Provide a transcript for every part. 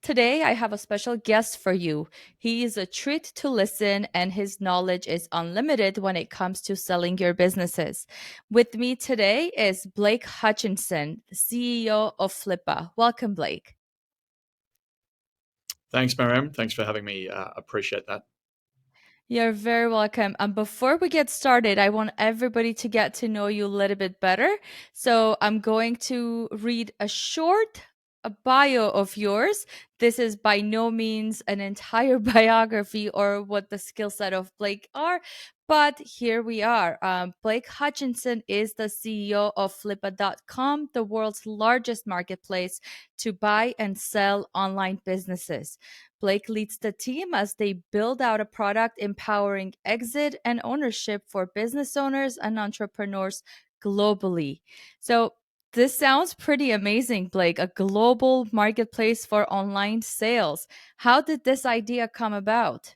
Today, I have a special guest for you. He is a treat to listen, and his knowledge is unlimited when it comes to selling your businesses. With me today is Blake Hutchinson, the CEO of Flippa. Welcome, Blake. Thanks, Mariam. Thanks for having me. Appreciate that. You're very welcome. Before we get started, I want everybody to get to know you a little bit better. So I'm going to read a short bio of yours. This is by no means an entire biography or what the skill set of Blake are, but here we are. Blake Hutchinson is the CEO of Flippa.com, the world's largest marketplace to buy and sell online businesses. Blake leads the team as they build out a product empowering exit and ownership for business owners and entrepreneurs globally. So, this sounds pretty amazing, Blake. A global marketplace for online sales. How did this idea come about?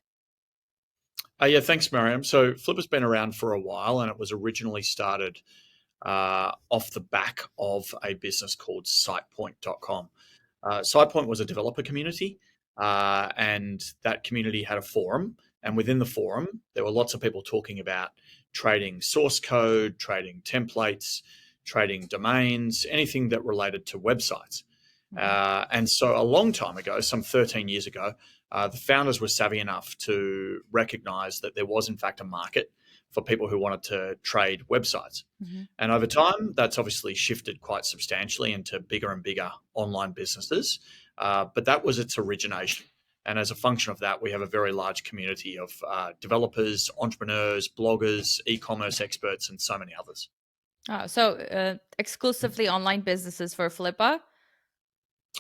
Yeah, thanks, Mariam. So Flippa's been around for a while, and it was originally started off the back of a business called SitePoint.com. SitePoint was a developer community, and that community had a forum. And within the forum, there were lots of people talking about trading source code, trading templates, trading domains, anything that related to websites. And so a long time ago, some 13 years ago, the founders were savvy enough to recognize that there was, in fact, a market for people who wanted to trade websites. Mhm. And over time, that's obviously shifted quite substantially into bigger and bigger online businesses. But that was its origination. And as a function of that, we have a very large community of developers, entrepreneurs, bloggers, e-commerce experts, and so many others. Exclusively online businesses for Flippa.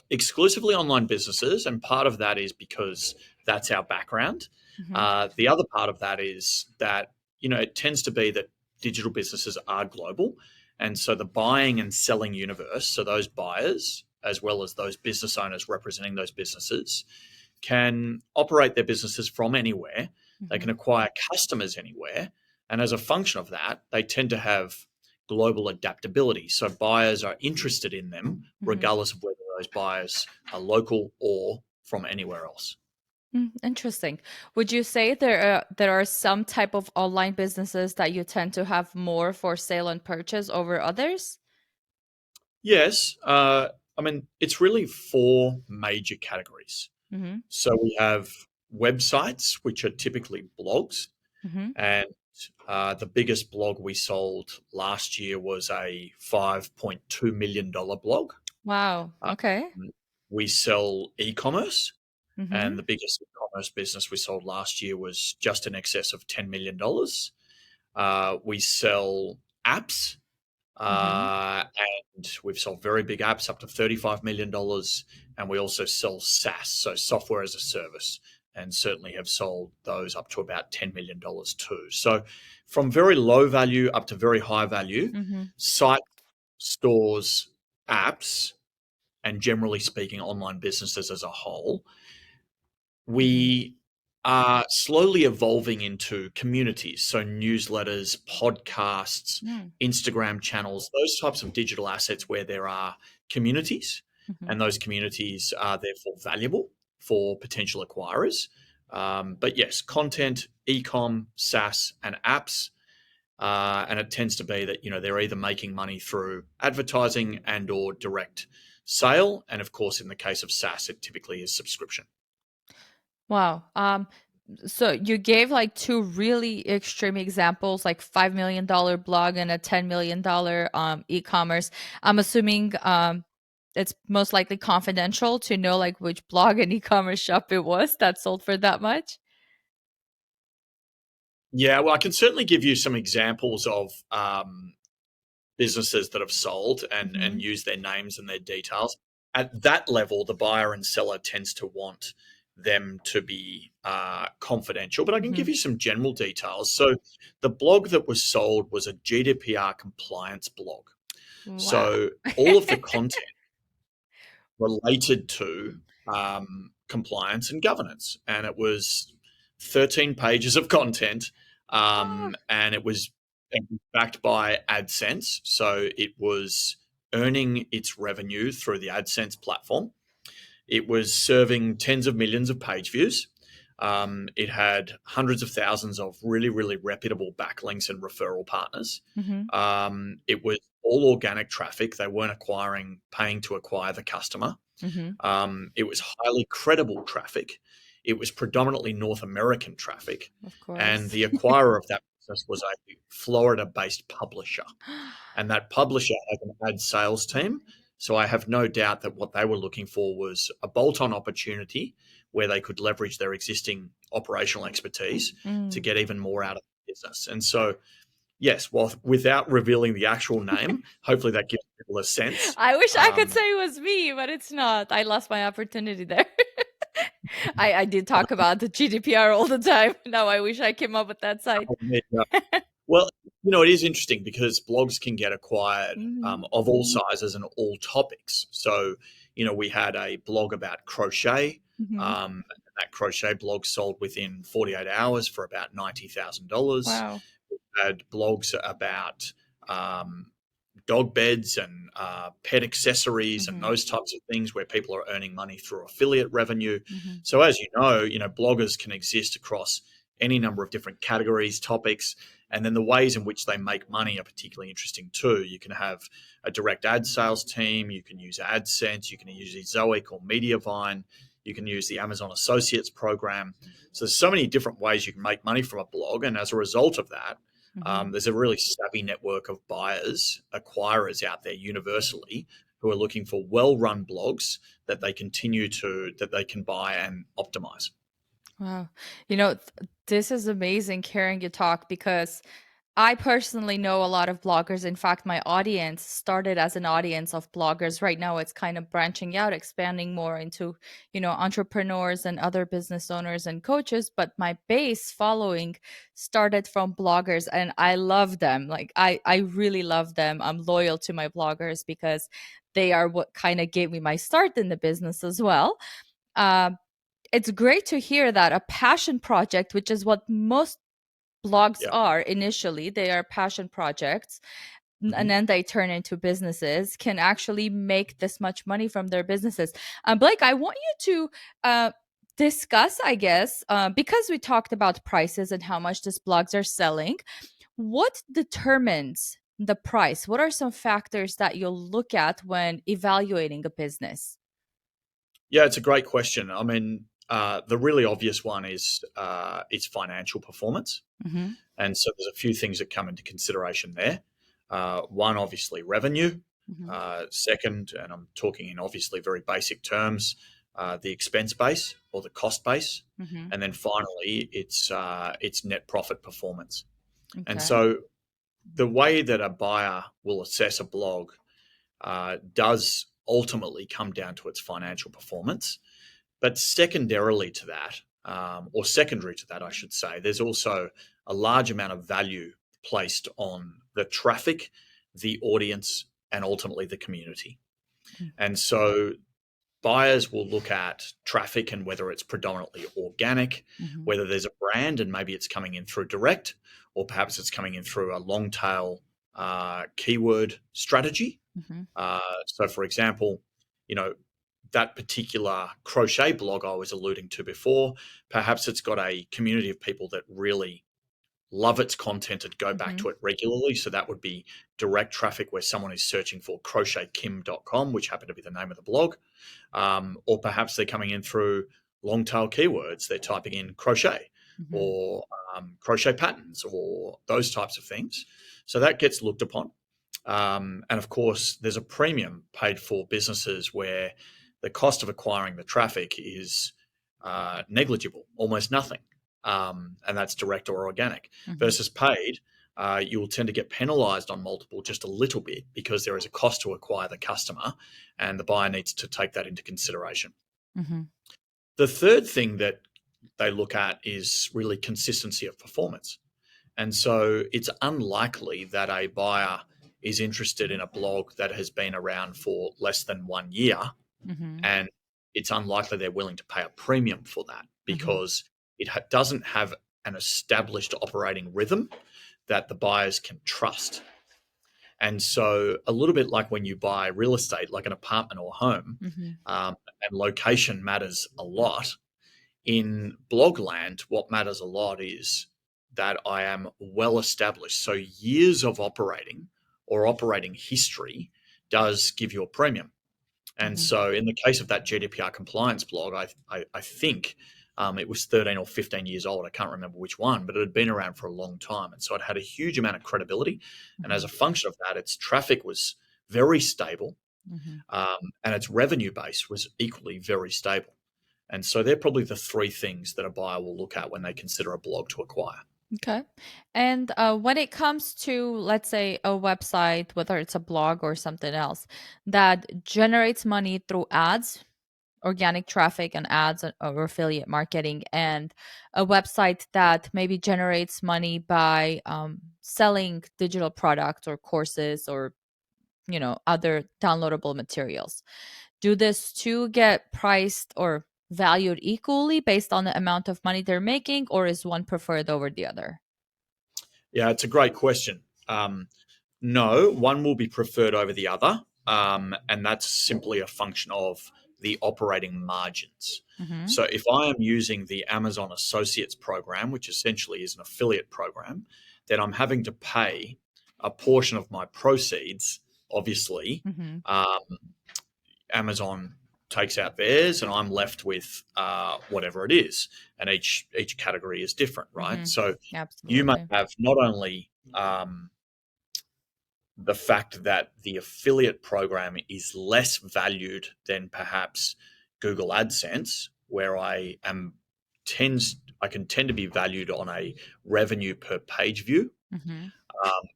Exclusively online businesses, and part of that is because that's our background. Mhm. The other part of that is that it tends to be that digital businesses are global, and so the buying and selling universe, so those buyers as well as those business owners representing those businesses, can operate their businesses from anywhere. They can Mhm. acquire customers anywhere, and as a function of that, they tend to have global adaptability. So buyers are interested in them, Mhm. regardless of whether those buyers are local or from anywhere else. Interesting. Would you say there are some type of online businesses that you tend to have more for sale and purchase over others? Yes, I mean, it's really four major categories. Hmm. So we have websites, which are typically blogs, Hmm. and the biggest blog we sold last year was a $5.2 million blog. Wow. Um, Okay. we sell e-commerce, and Hmm. the biggest e-commerce business we sold last year was just in excess of $10 million. We sell apps, Hmm. and we've sold very big apps up to $35 million. And we also sell SaaS, so software as a service, and certainly have sold those up to about $10 million too. So from very low value up to very high value, Hmm. site stores, apps, and generally speaking, online businesses as a whole, Hmm. we are slowly evolving into communities. So, newsletters, podcasts, Mm. Instagram channels, those types of digital assets where there are communities, Mhm. and those communities are therefore valuable for potential acquirers. But yes, content, e-com, SaaS, and apps. And it tends to be that they're either making money through advertising and or direct sale, and of course, in the case of SaaS, it typically is subscription. Wow. So you gave like two really extreme examples, like $5 million blog and a $10 million e-commerce. I'm assuming it's most likely confidential to know like which blog and e-commerce shop it was that sold for that much. Yeah, well, I can certainly give you some examples of businesses that have sold and Hmm. use their names and their details. At that level, the buyer and seller tends to want them to be confidential, but I can give Hmm. you some general details. So, the blog that was sold was a GDPR compliance blog. Wow. So, all of the content related to compliance and governance, and it was 13 pages of content, Ah. and it was backed by AdSense, so it was earning its revenue through the AdSense platform. It was serving tens of millions of page views. It had hundreds of thousands of really, really reputable backlinks and referral partners. Mm-hmm. It was all organic traffic. They weren't paying to acquire the customer. Mm-hmm. It was highly credible traffic. It was predominantly North American traffic. Of And course. the acquirer of that business was a Florida-based publisher. And that publisher has an ad sales team. So I have no doubt that what they were looking for was a bolt-on opportunity where they could leverage their existing operational expertise to Mm. get even more out of the business. And so, yes, well, without revealing the actual name, hopefully that gives people a sense. I wish I could say it was me, but it's not. I lost my opportunity there. I did talk about the GDPR all the time. Now I wish I came up with that site. Well, it is interesting because blogs can get acquired Mhm. of all sizes and all topics. So, we had a blog about crochet. Mhm. That crochet blog sold within 48 hours for about $90,000. Wow. We had blogs about dog beds and pet accessories and Mhm. those types of things where people are earning money through affiliate revenue. Mhm. So as bloggers can exist across any number of different categories, topics, and then the ways in which they make money are particularly interesting too. You can have a direct ad sales team, you can use AdSense, you can use Zoic or Mediavine, you can use the Amazon Associates program. So there's so many different ways you can make money from a blog, and as a result of that, Mhm. there's a really savvy network of buyers, acquirers out there universally who are looking for well-run blogs that they can buy and optimize. Wow. This is amazing hearing you talk because I personally know a lot of bloggers. In fact, my audience started as an audience of bloggers. Right now, it's kind of branching out, expanding more into, entrepreneurs and other business owners and coaches. But my base following started from bloggers, and I love them. Like I really love them. I'm loyal to my bloggers because they are what kind of gave me my start in the business as well. Um, it's great to hear that a passion project, which is what most blogs Yeah. are initially, they are passion projects, and Mhm. then they turn into businesses, can actually make this much money from their businesses. Blake, I want you to discuss, I guess, because we talked about prices and how much these blogs are selling, what determines the price? What are some factors that you'll look at when evaluating a business? Yeah, it's a great question. I mean, the really obvious one is its financial performance. Mm-hmm. And so there's a few things that come into consideration there. One, obviously, revenue. Mm-hmm. Second, and I'm talking in obviously very basic terms, the expense base or the cost base. Mm-hmm. And then finally, it's net profit performance. And Okay. so the way that a buyer will assess a blog does ultimately come down to its financial performance. But secondarily to that, or secondary to that, I should say, there's also a large amount of value placed on the traffic, the audience, and ultimately the community. And so buyers will look at traffic and whether it's predominantly organic, Mm-hmm. whether there's a brand and maybe it's coming in through direct, or perhaps it's coming in through a long tail keyword strategy. Mm-hmm. So, for example, you know, that particular crochet blog I was alluding to before, perhaps it's got a community of people that really love its content and go back Mm-hmm. to it regularly. So that would be direct traffic where someone is searching for crochetkim.com, which happened to be the name of the blog. Or perhaps they're coming in through long tail keywords. They're typing in crochet Mm-hmm. or crochet patterns or those types of things. So that gets looked upon. And of course, there's a premium paid for businesses where the cost of acquiring the traffic is negligible, almost nothing. And that's direct or organic Mm-hmm. versus paid. You will tend to get penalized on multiple just a little bit because there is a cost to acquire the customer and the buyer needs to take that into consideration. Mm-hmm. The third thing that they look at is really consistency of performance. And so it's unlikely that a buyer is interested in a blog that has been around for less than 1 year. Mm-hmm. And it's unlikely they're willing to pay a premium for that Mm-hmm. because it doesn't have an established operating rhythm that the buyers can trust. And so, a little bit like when you buy real estate, like an apartment or home, Mhm. and location matters a lot. In blogland, what matters a lot is that I am well established. So, years of operating or operating history does give you a premium. And Mhm. so, in the case of that GDPR compliance blog, I think it was 13 or 15 years old. I can't remember which one, but it had been around for a long time. And so, it had a huge amount of credibility. And as a Mhm. function of that, its traffic was very stable, Mhm. and its revenue base was equally very stable. And so, they're probably the three things that a buyer will look at when they consider a blog to acquire. Okay. And when it comes to, let's say, a website, whether it's a blog or something else, that generates money through ads, organic traffic and ads or affiliate marketing, and a website that maybe generates money by selling digital products or courses or other downloadable materials, do this two get priced or valued equally based on the amount of money they're making, or is one preferred over the other? Yeah, it's a great question. No, one will be preferred over the other, and that's simply a function of the operating margins. Mm-hmm. So, if I am using the Amazon Associates program, which essentially is an affiliate program, then I'm having to pay a portion of my proceeds. Obviously, Mm-hmm. um, Amazon takes out theirs, and I'm left with whatever it is, and each category is different, right? Mm-hmm. So, you might Absolutely. have not only the fact that the affiliate program is less valued than perhaps Google AdSense, where I can tend to be valued on a revenue per page view Mm-hmm.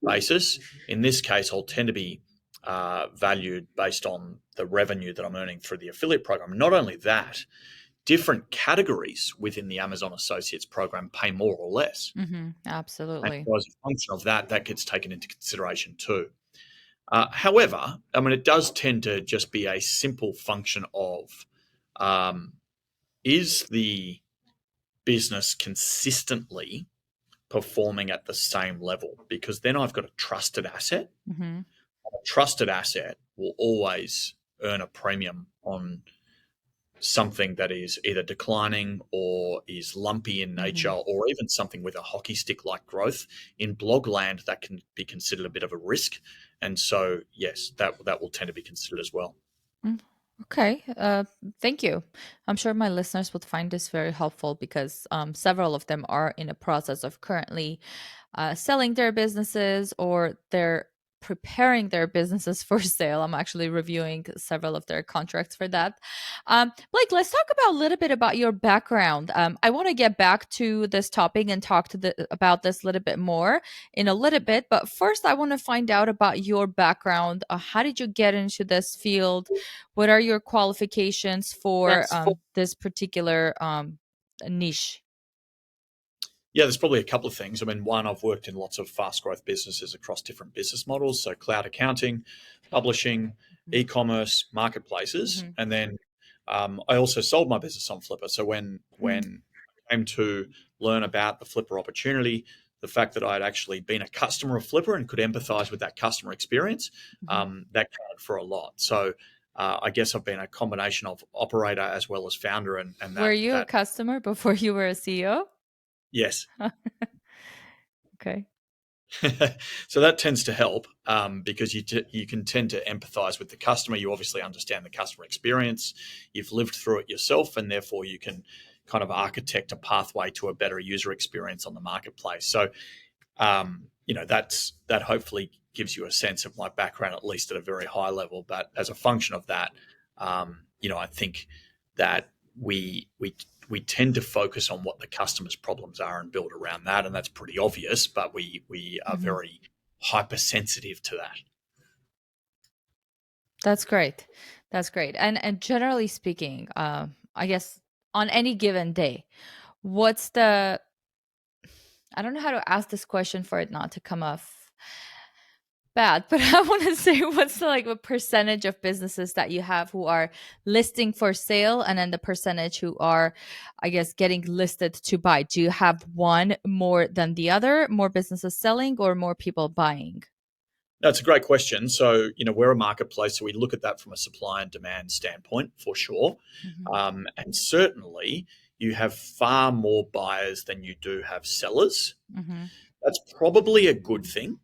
basis. In this case, I'll tend to be valued based on the revenue that I'm earning through the affiliate program. Not only that, different categories within the Amazon Associates program pay more or less. Mm-hmm. And Absolutely. so as a function of that, that gets taken into consideration too. However, I mean, it does tend to just be a simple function of um, is the business consistently performing at the same level? Because then I've got a trusted asset. Mm-hmm. A trusted asset will always earn a premium on something that is either declining or is lumpy in nature, Mm-hmm. or even something with a hockey stick like growth. In blog land, that can be considered a bit of a risk. And so, yes, that will tend to be considered as well. Mm. Okay. Thank you. I'm sure my listeners would find this very helpful because several of them are in a process of currently selling their businesses, or they're preparing their businesses for sale. I'm actually reviewing several of their contracts for that. Blake, let's talk about a little bit about your background. I want to get back to this topic and talk about this a little bit more in a little bit. But first, I want to find out about your background. How did you get into this field? What are your qualifications for this particular niche? Yeah, there's probably a couple of things. I mean, one, I've worked in lots of fast growth businesses across different business models. So, cloud accounting, publishing, e-commerce, marketplaces. Mm-hmm. And then I also sold my business on Flippa. So, Mm-hmm. when I came to learn about the Flippa opportunity, the fact that I'd actually been a customer of Flippa and could empathize with that customer experience, that counted for a lot. So, I guess I've been a combination of operator as well as founder, and Were that you a that customer before you were a CEO? yes. Okay. So that tends to help, because you can tend to empathize with the customer. You obviously understand the customer experience. You've lived through it yourself, and therefore you can kind of architect a pathway to a better user experience on the marketplace. So, that hopefully gives you a sense of my background, at least at a very high level. But as a function of that, I think that we tend to focus on what the customer's problems are and build around that, and that's pretty obvious. But we are Hmm. very hypersensitive to that. That's great. That's great. And generally speaking, I guess on any given day, what's the I don't know how to ask this question for it not to come off bad, but I want to say what's the like a percentage of businesses that you have who are listing for sale, and then the percentage who are, I guess, getting listed to buy? Do you have one more than the other, more businesses selling or more people buying? That's a great question. So, we're a marketplace, so we look at that from a supply and demand standpoint for sure. Mm-hmm. And certainly, you have far more buyers than you do have sellers. Mm-hmm. That's probably a good thing.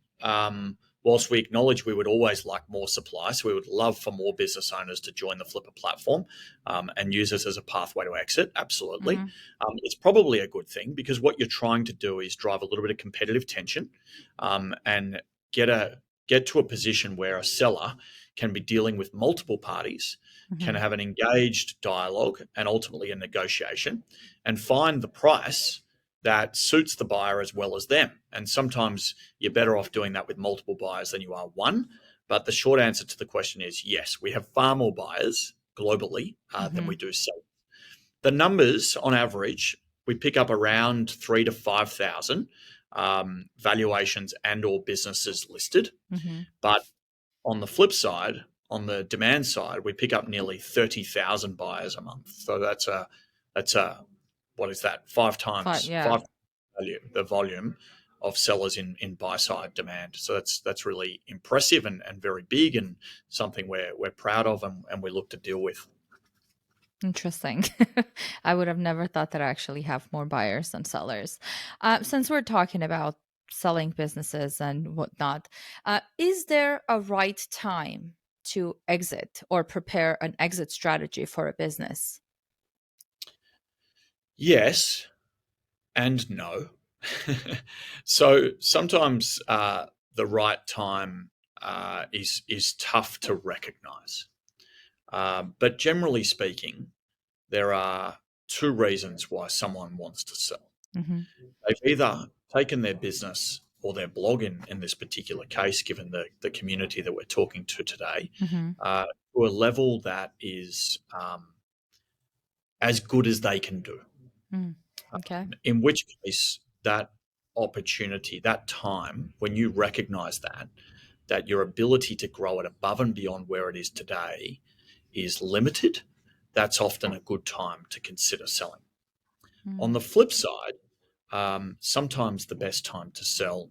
Whilst we acknowledge we would always like more supply, so we would love for more business owners to join the Flippa platform and use us as a pathway to exit. Absolutely. Mm-hmm. It's probably a good thing because what you're trying to do is drive a little bit of competitive tension and get a get to a position where a seller can be dealing with multiple parties, can Mm-hmm. have an engaged dialogue and ultimately a negotiation, and find the price that suits the buyer as well as them. And sometimes you're better off doing that with multiple buyers than you are one. But the short answer to the question is yes, we have far more buyers globally than Mm-hmm. we do sellers. The numbers on average, we pick up around 3 to 5,000 valuations and or businesses listed. Mm-hmm. But on the flip side, on the demand side, we pick up nearly 30,000 buyers a month. So that's a what is that? Five Fine. times Yeah. five the volume of sellers in buy side demand. So that's really impressive and very big and something we're proud of and we look to deal with. Interesting. I would have never thought that I actually have more buyers than sellers. Since we're talking about selling businesses and whatnot, is there a right time to exit or prepare an exit strategy for a business? Yes and no. So sometimes the right time is tough to recognize. But generally speaking, there are two reasons why someone wants to sell. Mm-hmm. They've either taken their business or their blog in this particular case, given the community that we're talking to today, Mm-hmm. to a level that is as good as they can do. Mm. Okay. In which case, that opportunity, that time, when you recognize that your ability to grow it above and beyond where it is today is limited, that's often a good time to consider selling. On Mm. the flip side, sometimes the best time to sell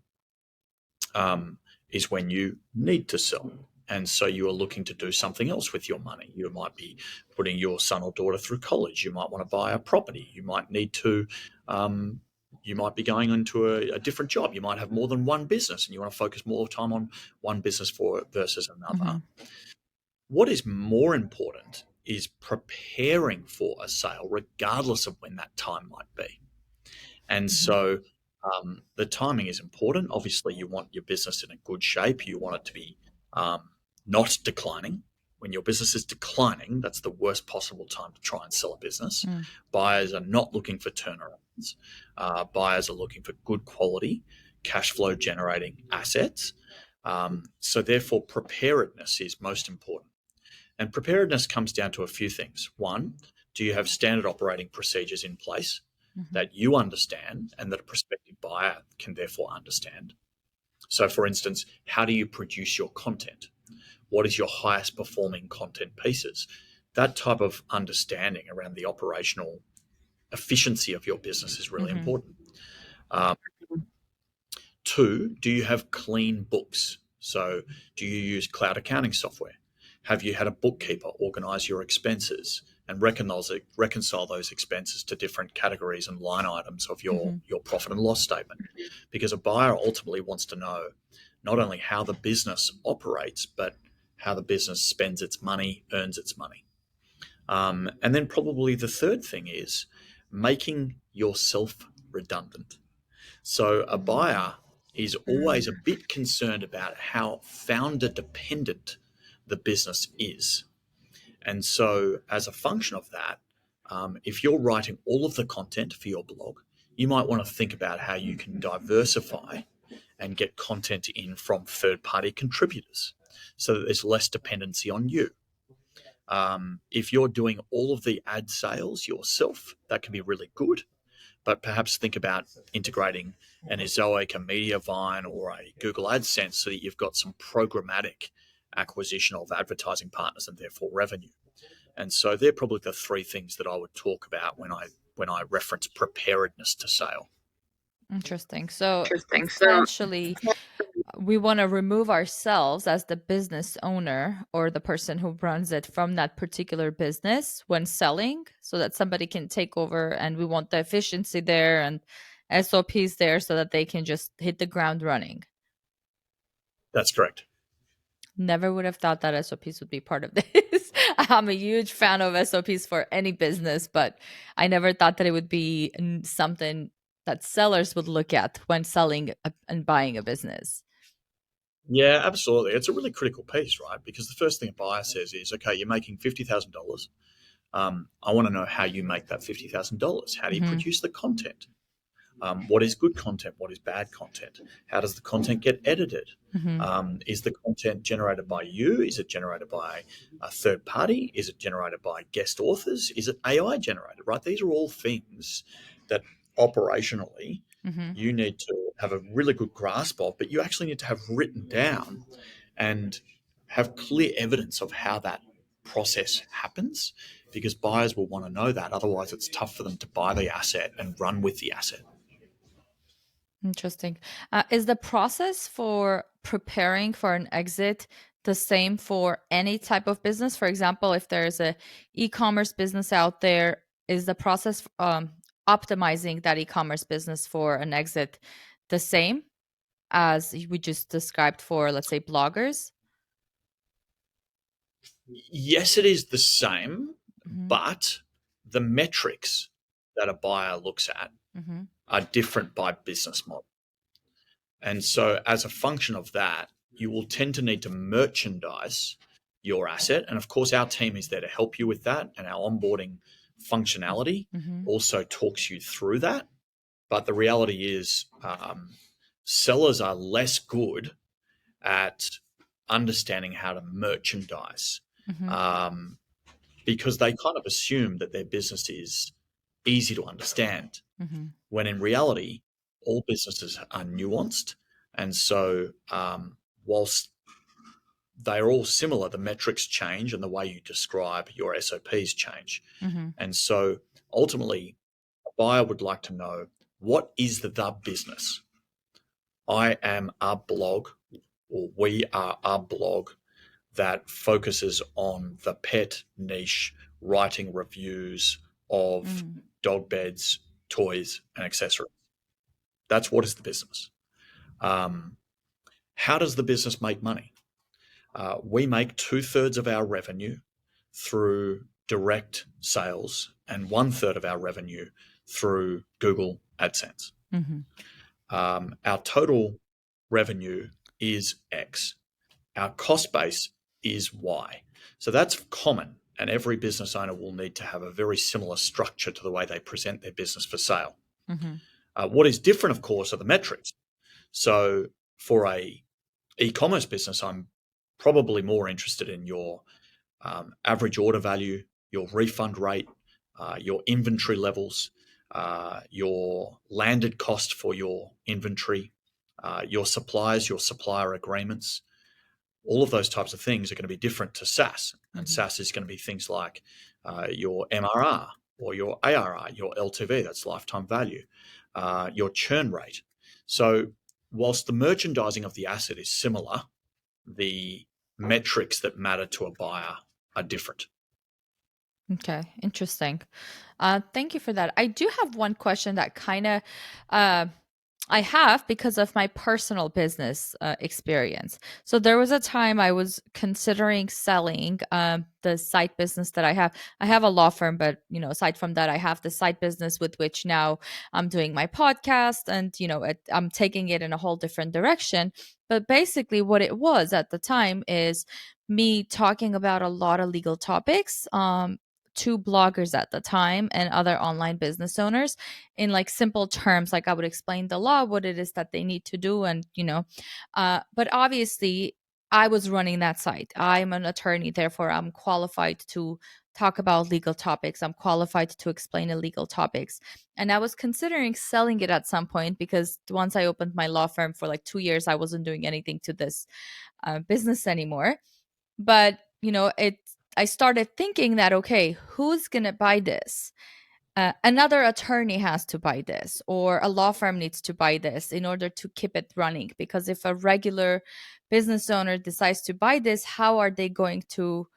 is when you need to sell. And so you are looking to do something else with your money. You might be putting your son or daughter through college. You might want to buy a property. You might need to, you might be going into a different job. You might have more than one business and you want to focus more time on one business for versus another. Mm-hmm. What is more important is preparing for a sale, regardless of when that time might be. And Mm-hmm. so the timing is important. Obviously, you want your business in a good shape. You want it to be not declining. When your business is declining, that's the worst possible time to try and sell a business. Mm. Buyers are not looking for turnarounds. Buyers are looking for good quality, cash flow generating assets. So, therefore, preparedness is most important. And preparedness comes down to a few things. One, do you have standard operating procedures in place Mm-hmm. that you understand and that a prospective buyer can therefore understand? So, for instance, how do you produce your content? What is your highest performing content pieces? That type of understanding around the operational efficiency of your business is really Mm-hmm. important. Um, Two, do you have clean books? So, do you use cloud accounting software? Have you had a bookkeeper organize your expenses and reconcile those expenses to different categories and line items of Mm-hmm. your profit and loss statement? Because a buyer ultimately wants to know not only how the business operates, but how the business spends its money, earns its money. And then probably the third thing is making yourself redundant. So a buyer is always a bit concerned about how founder dependent the business is. And so, as a function of that, if you're writing all of the content for your blog, you might want to think about how you can diversify and get content in from third party contributors so that there's less dependency on you. If you're doing all of the ad sales yourself, that can be really good, but perhaps think about integrating an Ezoic, a Mediavine, or a Google AdSense so that you've got some programmatic acquisition of advertising partners and therefore revenue. And so they're probably the three things that I would talk about when I reference preparedness to sale. Interesting. So Interesting. So, essentially, we want to remove ourselves as the business owner or the person who runs it from that particular business when selling so that somebody can take over, and we want the efficiency there and SOPs there so that they can just hit the ground running. That's correct. Never would have thought that SOPs would be part of this. I'm a huge fan of SOPs for any business, but I never thought that it would be something that sellers would look at when selling and buying a business. Yeah, absolutely. It's a really critical piece, right? Because the first thing a buyer says is, okay, you're making $50,000. I want to know how you make that $50,000. How do you Hmm. produce the content? What is good content? What is bad content? How does the content get edited? Hmm. Is the content generated by you? Is it generated by a third party? Is it generated by guest authors? Is it AI generated? Right? These are all things that operationally Hmm. you need to have a really good grasp of, but you actually need to have written down and have clear evidence of how that process happens, because buyers will want to know that. Otherwise, it's tough for them to buy the asset and run with the asset. Interesting. Is the process for preparing for an exit the same for any type of business? For example, if there's a e-commerce business out there, is the process optimizing that e-commerce business for an exit the same as we just described for, let's say, bloggers? Yes, it is the same, Hmm. but the metrics that a buyer looks at Hmm. are different by business model. And so, as a function of that, you will tend to need to merchandise your asset. And of course, our team is there to help you with that. And our onboarding functionality Hmm. also talks you through that. But the reality is, sellers are less good at understanding how to merchandise, Hmm. um, because they kind of assume that their business is easy to understand, Hmm. when in reality, all businesses are nuanced. And so, whilst they're all similar, the metrics change and the way you describe your SOPs change. Hmm. And so, ultimately, a buyer would like to know, what is the business? I am a blog, or we are a blog that focuses on the pet niche, writing reviews of Hmm. dog beds, toys, and accessories. That's what is the business. Um, how does the business make money? We make two-thirds of our revenue through direct sales and one-third of our revenue through Google AdSense. Hmm. Our total revenue is X. Our cost base is Y. So that's common, and every business owner will need to have a very similar structure to the way they present their business for sale. Hmm. What is different, of course, are the metrics. So for a e-commerce business, I'm probably more interested in your average order value, your refund rate, your inventory levels, your landed cost for your inventory, your suppliers, your supplier agreements. All of those types of things are going to be different to SaaS. And Hmm. SaaS is going to be things like your MRR or your ARR, your LTV, that's lifetime value, your churn rate. So, whilst the merchandising of the asset is similar, the metrics that matter to a buyer are different. Okay, interesting. Thank you for that. I do have one question that kind of uh, I have because of my personal business experience. So there was a time I was considering selling the side business that I have. I have a law firm, but aside from that, I have the side business with which now I'm doing my podcast, and I'm taking it in a whole different direction. But basically, what it was at the time is me talking about a lot of legal topics. To bloggers at the time and other online business owners in like simple terms, like I would explain the law, what it is that they need to do, and but obviously I was running that site. I'm an attorney, therefore I'm qualified to talk about legal topics. I'm qualified to explain illegal topics. And I was considering selling it at some point because once I opened my law firm for like 2 years, I wasn't doing anything to this business anymore. But I started thinking that, okay, who's gonna buy this? another attorney has to buy this, or a law firm needs to buy this in order to keep it running. Because if a regular business owner decides to buy this, how are they going to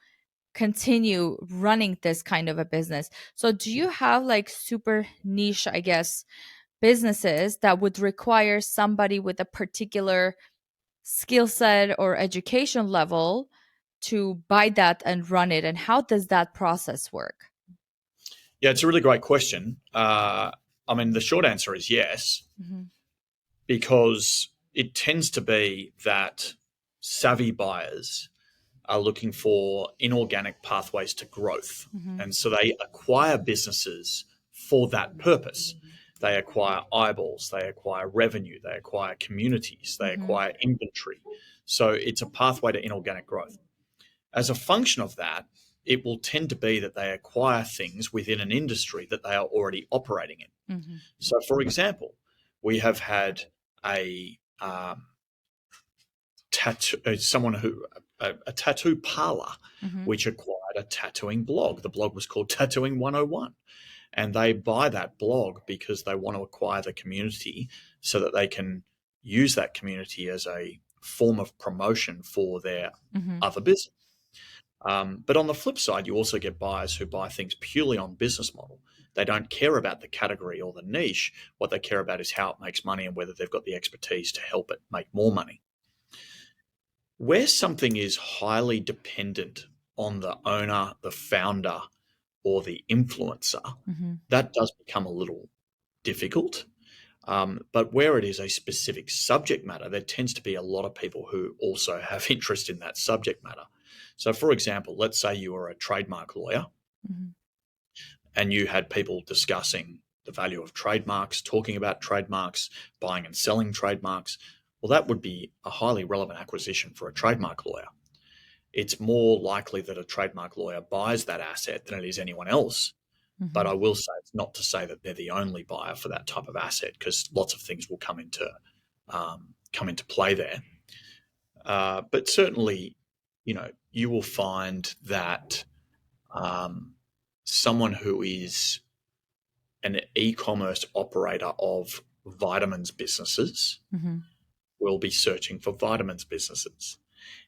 continue running this kind of a business? So, do you have like super niche, I guess, businesses that would require somebody with a particular skill set or education level to buy that and run it? And how does that process work? Yeah, it's a really great question. I mean, the short answer is yes, Hmm. because it tends to be that savvy buyers are looking for inorganic pathways to growth. Hmm. And so they acquire businesses for that purpose. They acquire eyeballs, they acquire revenue, they acquire communities, they Hmm. acquire inventory. So it's a pathway to inorganic growth. As a function of that, it will tend to be that they acquire things within an industry that they are already operating in. Hmm. So, for example, we have had a a tattoo parlor Hmm. which acquired a tattooing blog. The blog was called Tattooing 101. And they buy that blog because they want to acquire the community so that they can use that community as a form of promotion for their Hmm. other business. But on the flip side, you also get buyers who buy things purely on business model. They don't care about the category or the niche. What they care about is how it makes money and whether they've got the expertise to help it make more money. Where something is highly dependent on the owner, the founder, or the influencer, Hmm. that does become a little difficult. But where it is a specific subject matter, there tends to be a lot of people who also have interest in that subject matter. So, for example, let's say you are a trademark lawyer Hmm. and you had people discussing the value of trademarks, talking about trademarks, buying and selling trademarks. Well, that would be a highly relevant acquisition for a trademark lawyer. It's more likely that a trademark lawyer buys that asset than it is anyone else. But Hmm. I will say it's not to say that they're the only buyer for that type of asset, because lots of things will come into play there. But certainly, you will find that um, someone who is an e-commerce operator of vitamins businesses Hmm. will be searching for vitamins businesses.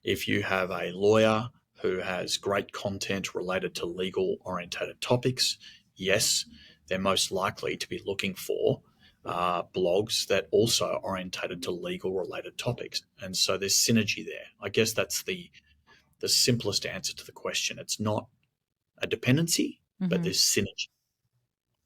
If you have a lawyer who has great content related to legal orientated topics, yes, they're most likely to be looking for blogs that also are orientated to legal related topics. And so there's synergy there. I guess that's the simplest answer to the question. It's not a dependency, but Hmm. there's synergy.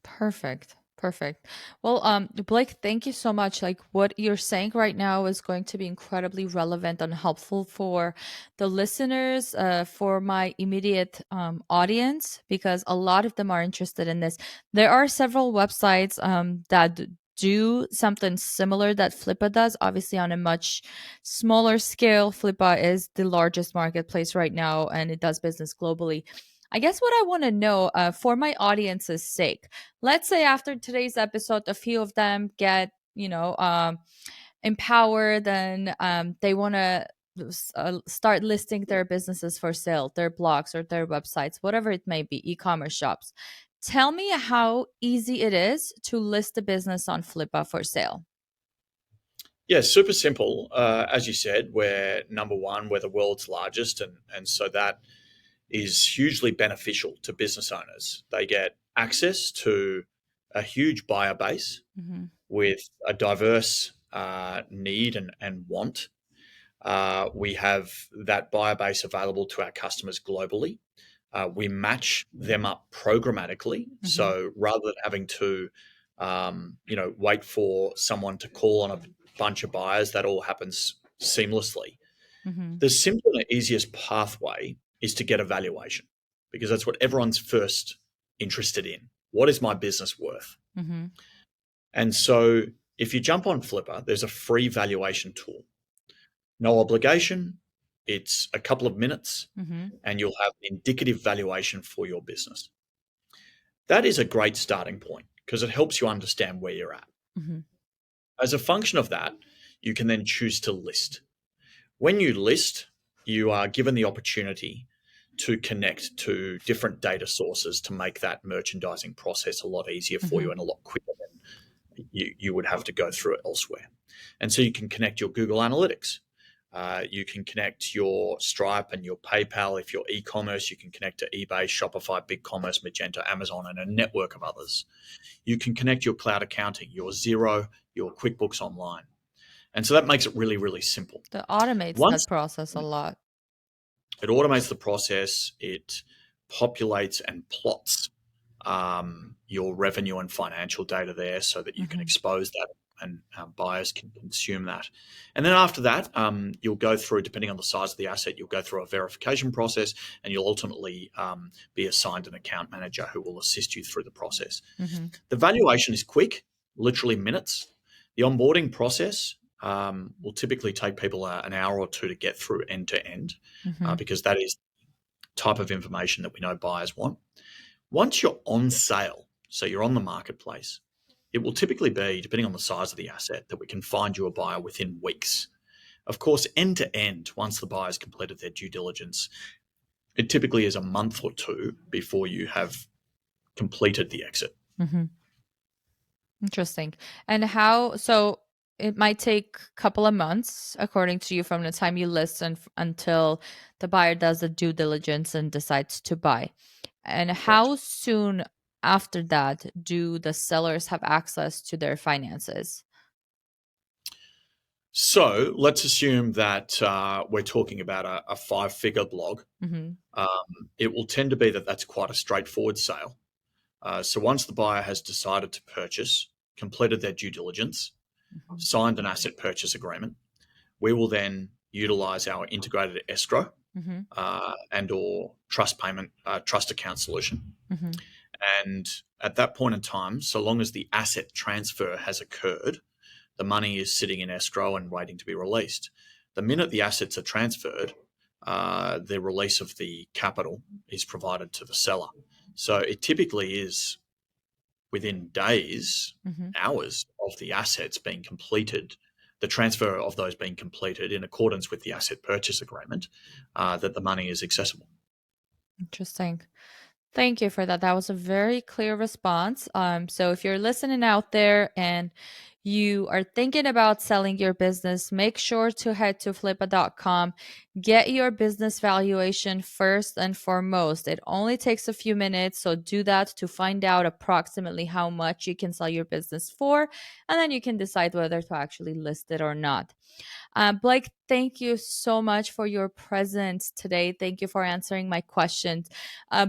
Perfect. Perfect. Well, Blake, thank you so much. Like what you're saying right now is going to be incredibly relevant and helpful for the listeners, for my immediate audience, because a lot of them are interested in this. There are several websites that do something similar that Flippa does, obviously on a much smaller scale. Flippa is the largest marketplace right now, and it does business globally. I guess what I want to know, for my audience's sake, let's say after today's episode, a few of them get, empowered, and they want to start listing their businesses for sale, their blogs or their websites, whatever it may be, e-commerce shops. Tell me how easy it is to list a business on Flippa for sale. Yeah, super simple. As you said, we're number one, we're the world's largest, and so that is hugely beneficial to business owners. They get access to a huge buyer base Hmm. with a diverse need and want. We have that buyer base available to our customers globally. We match them up programmatically. Hmm. So rather than having to, wait for someone to call on a bunch of buyers, that all happens seamlessly. Hmm. The simple and easiest pathway is to get a valuation, because that's what everyone's first interested in. What is my business worth? Hmm. And so if you jump on Flipper, there's a free valuation tool. No obligation. It's a couple of minutes Hmm. and you'll have an indicative valuation for your business. That is a great starting point because it helps you understand where you're at. Hmm. As a function of that, you can then choose to list. When you list, you are given the opportunity to connect to different data sources to make that merchandising process a lot easier for Mm-hmm. you and a lot quicker than you would have to go through it elsewhere. And so you can connect your Google Analytics. You can connect your Stripe and your PayPal. If you're e-commerce, you can connect to eBay, Shopify, BigCommerce, Magento, Amazon, and a network of others. You can connect your cloud accounting, your Xero, your QuickBooks Online. And so that makes it really, really simple. That automates that Once process a lot. it automates the process, it populates and plots your revenue and financial data there so that you can Mm-hmm. expose that and buyers can consume that. And then after that, you'll go through, depending on the size of the asset, you'll go through a verification process and you'll ultimately be assigned an account manager who will assist you through the process. Mm-hmm. The valuation is quick, literally minutes. The onboarding process will typically take people an hour or two to get through end to end Mm-hmm. because that is the type of information that we know buyers want. Once you're on sale, so you're on the marketplace, it will typically be, depending on the size of the asset, that we can find you a buyer within weeks. Of course, end to end, once the buyer's completed their due diligence, it typically is a month or two before you have completed the exit. Mm-hmm. Interesting. And how, so it might take a couple of months, according to you, from the time you list until the buyer does the due diligence and decides to buy. And Correct. how soon after that do the sellers have access to their finances? So let's assume that we're talking about a five-figure blog. Mm-hmm. It will tend to be that that's quite a straightforward sale. So once the buyer has decided to purchase, completed their due diligence, Mm-hmm. signed an asset purchase agreement, we will then utilize our integrated escrow Mm-hmm. and or trust payment, trust account solution. Mm-hmm. And at that point in time, so long as the asset transfer has occurred, the money is sitting in escrow and waiting to be released. The minute the assets are transferred, the release of the capital is provided to the seller. So it typically is within days, Mm-hmm. hours of the assets being completed, the transfer of those being completed in accordance with the asset purchase agreement, that the money is accessible. Interesting. Thank you for that. That was a very clear response. So if you're listening out there and you are thinking about selling your business, make sure to head to flippa.com. Get your business valuation first and foremost. It only takes a few minutes, so do that to find out approximately how much you can sell your business for, and then you can decide whether to actually list it or not. Blake, thank you so much for your presence today. Thank you for answering my questions.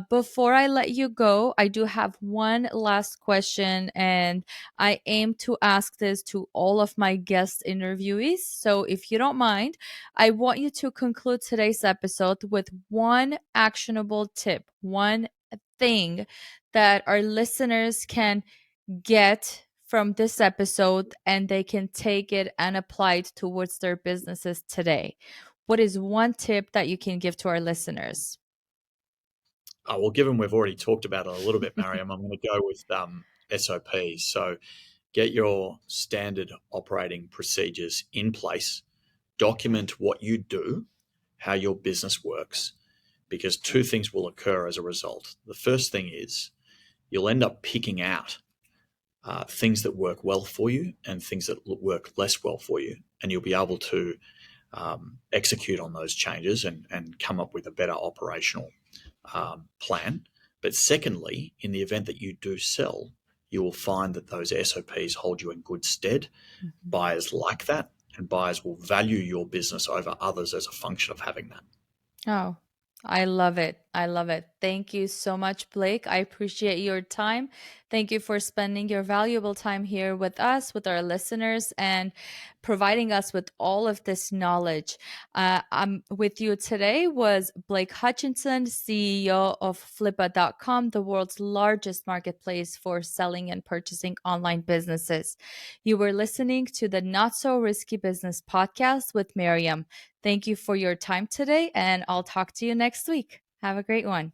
Before I let you go, I do have one last question, and I aim to ask this to all of my guest interviewees. So, if you don't mind, I want you to conclude today's episode with one actionable tip, one thing that our listeners can get from this episode and they can take it and apply it towards their businesses today. What is one tip that you can give to our listeners? Well, given we've already talked about it a little bit, Mariam, I'm going to go with SOPs. So get your standard operating procedures in place, document what you do, how your business works, because two things will occur as a result. The first thing is you'll end up picking out things that work well for you and things that work less well for you, and you'll be able to execute on those changes and come up with a better operational plan. But secondly, in the event that you do sell, you will find that those SOPs hold you in good stead. Mhm. Buyers like that, and buyers will value your business over others as a function of having that. Oh, I love it. I love it. Thank you so much, Blake. I appreciate your time. Thank you for spending your valuable time here with us, with our listeners, and providing us with all of this knowledge. With you today was Blake Hutchinson, CEO of Flippa.com, the world's largest marketplace for selling and purchasing online businesses. You were listening to the Not So Risky Business podcast with Mariam. Thank you for your time today, and I'll talk to you next week. Have a great one.